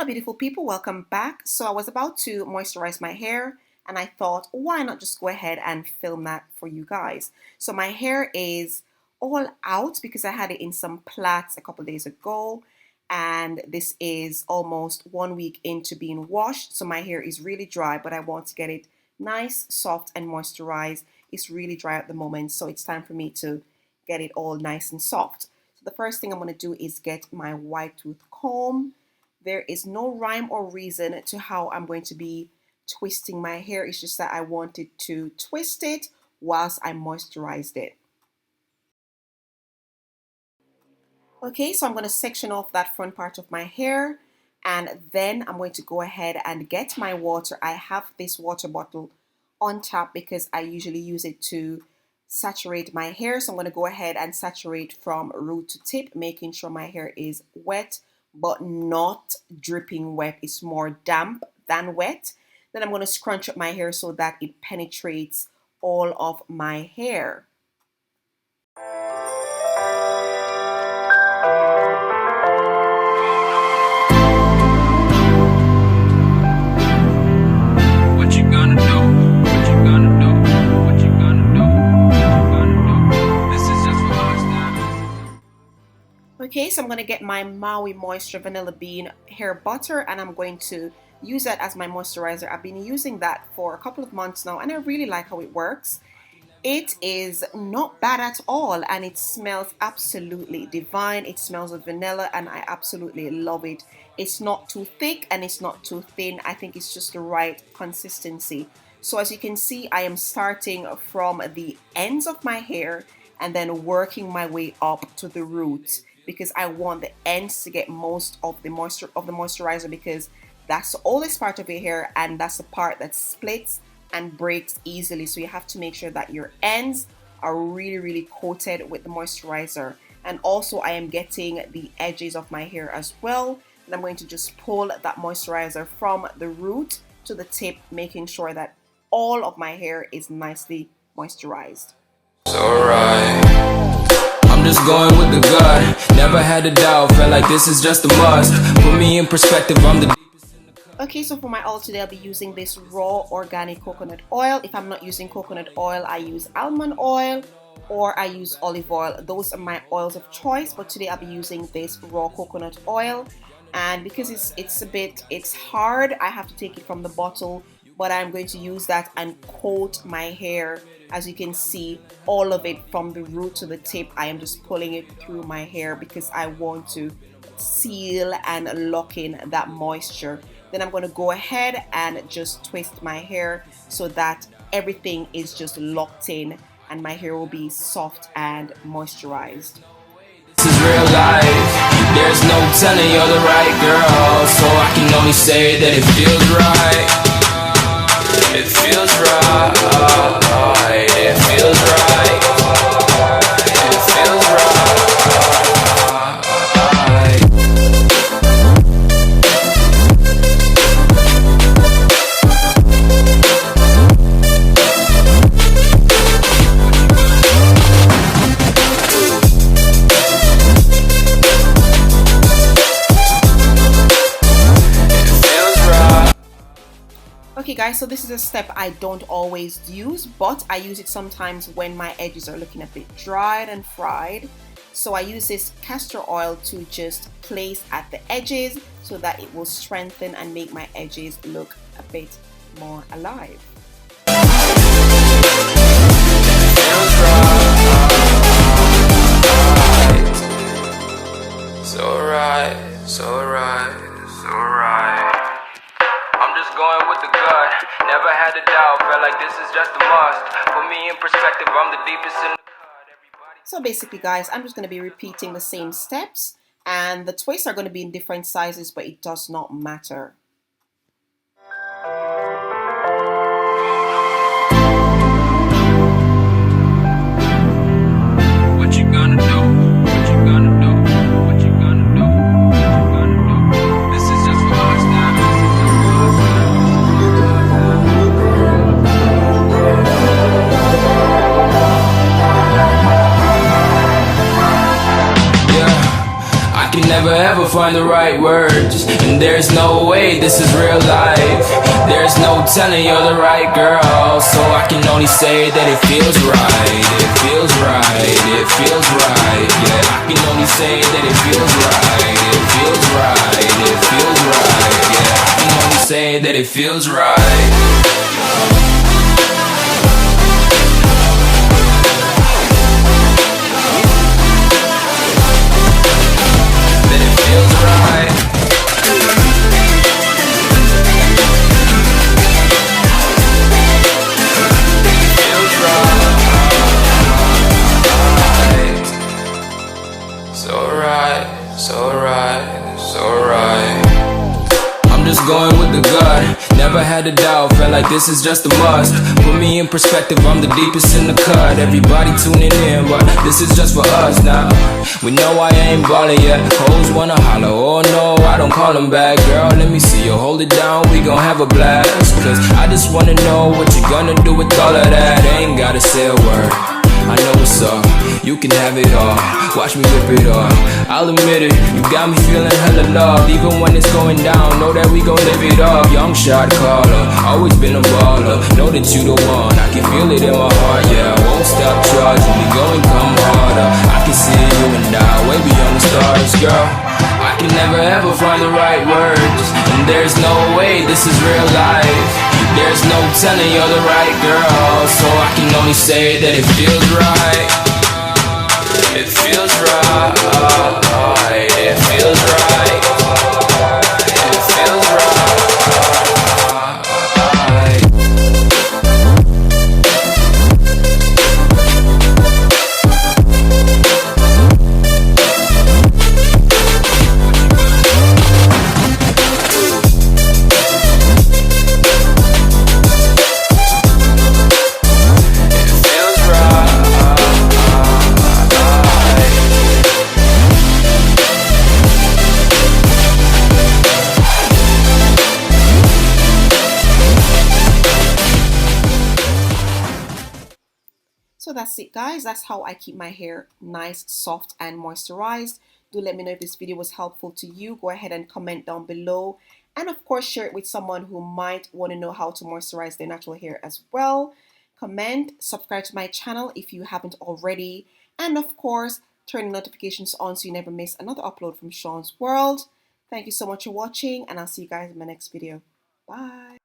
beautiful people, welcome back. So I was about to moisturize my hair and I thought, why not just go ahead and film that for you guys. So my hair is all out because I had it in some plaits a couple days ago, and this is almost 1 week into being washed. So my hair is really dry, but I want to get it nice, soft and moisturized. It's really dry at the moment, so it's time for me to get it all nice and soft. So the first thing I'm going to do is get my wide tooth comb. There is no rhyme or reason to how I'm going to be twisting my hair. It's just that I wanted to twist it whilst I moisturized it. Okay, so I'm going to section off that front part of my hair, and then I'm going to go ahead and get my water. I have this water bottle on top because I usually use it to saturate my hair. So I'm going to go ahead and saturate from root to tip, making sure my hair is wet but not dripping wet. It's more damp than wet. Then I'm going to scrunch up my hair so that it penetrates all of my hair. Okay, so I'm going to get my Maui Moisture Vanilla Bean Hair Butter, and I'm going to use that as my moisturizer. I've been using that for a couple of months now, and I really like how it works. It is not bad at all, and it smells absolutely divine. It smells of vanilla, and I absolutely love it. It's not too thick, and it's not too thin. I think it's just the right consistency. So as you can see, I am starting from the ends of my hair and then working my way up to the roots, because I want the ends to get most of the moisture of the moisturizer, because that's the oldest part of your hair and that's the part that splits and breaks easily. So you have to make sure that your ends are really coated with the moisturizer. And also I am getting the edges of my hair as well, and I'm going to just pull that moisturizer from the root to the tip, making sure that all of my hair is nicely moisturized. It's alright. I'm just going with the gut. Never had a doubt, felt like this is just a must. Put me in perspective, I'm the deepest in the cut. Okay, so for my oil today, I'll be using this raw organic coconut oil. If I'm not using coconut oil, I use almond oil or I use olive oil. Those are my oils of choice, but today I'll be using this raw coconut oil. And because it's hard, I have to take it from the bottle, but I'm going to use that and coat my hair. As you can see, all of it from the root to the tip, I am just pulling it through my hair because I want to seal and lock in that moisture. Then I'm going to go ahead and just twist my hair so that everything is just locked in and my hair will be soft and moisturized. This is real life. There's no telling you're the right girl, so I can only say that it feels right. It feels right. It feels right. It feels right. Okay guys, so this is a step I don't always use, but I use it sometimes when my edges are looking a bit dried and fried. So I use this castor oil to just place at the edges so that it will strengthen and make my edges look a bit more alive. So right. I'm just going with the gut. Never had a doubt, felt like this is just a must. Put me in perspective, I'm the deepest in the cut. So basically guys, I'm just going to be repeating the same steps, and the twists are going to be in different sizes, but it does not matter. What you gonna do? What you gonna do? What you gonna do? What you gonna do? This is just for us now. Yeah, I can never ever find the right words, and there's no way this is real life. There's no telling you're the right girl, so I can only say that it feels right. It feels right, it feels right. Yeah, I can only say that it feels right. It feels right, it feels right. Yeah, I can only say that it feels right. Just going with the gut, never had a doubt, felt like this is just a must. Put me in perspective, I'm the deepest in the cut. Everybody tuning in, but this is just for us now. We know I ain't ballin' yet, hoes wanna holler, oh no, I don't call them back. Girl, let me see you hold it down, we gon' have a blast. Cause I just wanna know what you gonna do with all of that. Ain't gotta say a word, I know what's up, you can have it all. Watch me rip it off, I'll admit it, you got me feeling hella loved. Even when it's going down, know that we gon' live it up. Young shot caller, always been a baller. Know that you the one, I can feel it in my heart. Yeah, I won't stop charging, we going come harder. I can see you and I, way beyond the stars, girl. I can never ever find the right words, and there's no way this is real life. There's no telling you're the right girl, so I can only say that it feels right. It feels right. It feels right. It feels right. So that's it, guys. That's how I keep my hair nice, soft, and moisturized. Do let me know if this video was helpful to you. Go ahead and comment down below. And of course, share it with someone who might want to know how to moisturize their natural hair as well. Comment, subscribe to my channel if you haven't already. And of course, turn the notifications on so you never miss another upload from Shaunz World. Thank you so much for watching, and I'll see you guys in my next video. Bye.